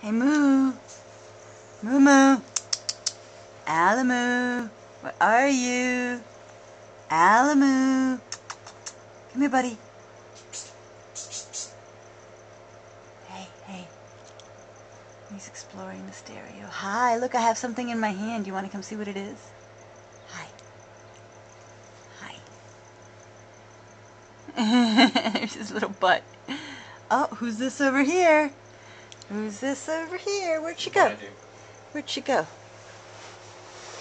Hey, Moo. Moo Moo. Alamoo. Where are you? Alamoo. Come here, buddy. Hey. He's exploring the stereo. Hi, look, I have something in my hand. You want to come see what it is? Hi. There's his little butt. Oh, who's this over here? Who's this over here? Where'd she go? Where'd she go?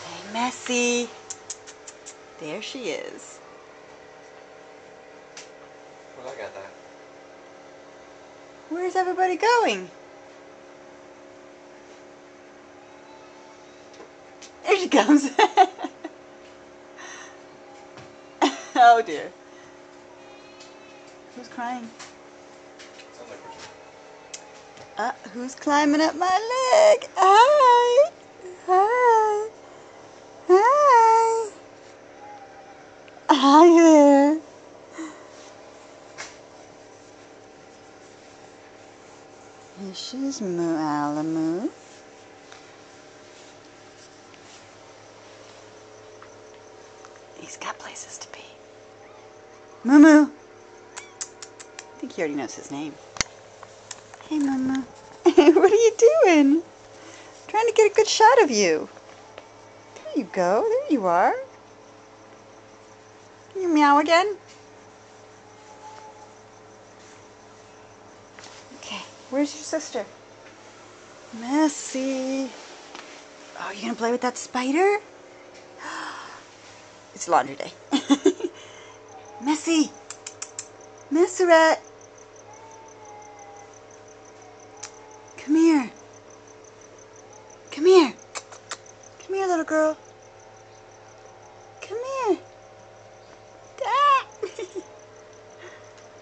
Hey, Messi. There she is. Well, I got that. Where's everybody going? There she comes. Oh dear. Who's crying? Sounds like Who's climbing up my leg? Hi. Hi. Hi. Hi there. This is Moo Alamoo. He's got places to be. Moo Moo. I think he already knows his name. Hey, Moo Moo. What are you doing? Trying to get a good shot of you. There you go. There you are. Can you meow again? Okay. Where's your sister? Messi. Oh, you gonna play with that spider? It's laundry day. Messi. Messeret. Come here. Come here. Come here, little girl. Come here. Ah.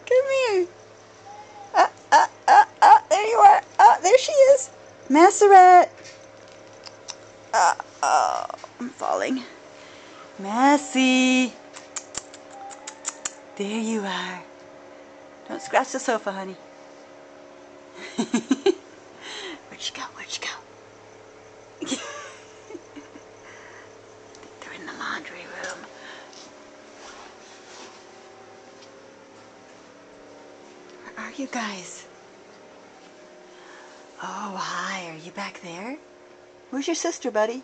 Come here. There you are. There she is. Messeret. Oh, I'm falling. Messi. There you are. Don't scratch the sofa, honey. Where'd she go? Where'd she go? They're in the laundry room. Where are you guys? Oh, hi. Are you back there? Where's your sister, buddy?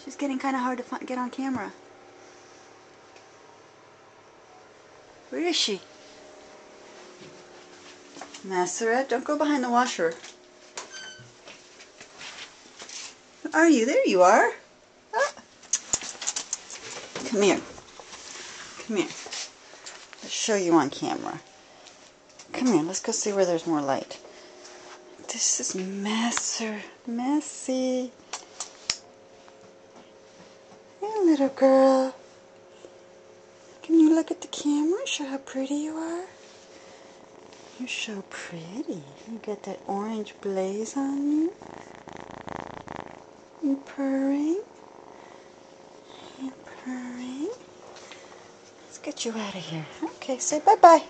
She's getting kind of hard to get on camera. Where is she? Messeret, don't go behind the washer. Where are you? There you are. Ah. Come here. Come here. Let's show you on camera. Come here. Let's go see where there's more light. This is Messi. Hey, little girl. Can you look at the camera? Show how pretty you are. You're so pretty. You got that orange blaze on you. You purring. You purring. Let's get you out of here. Okay, say bye-bye.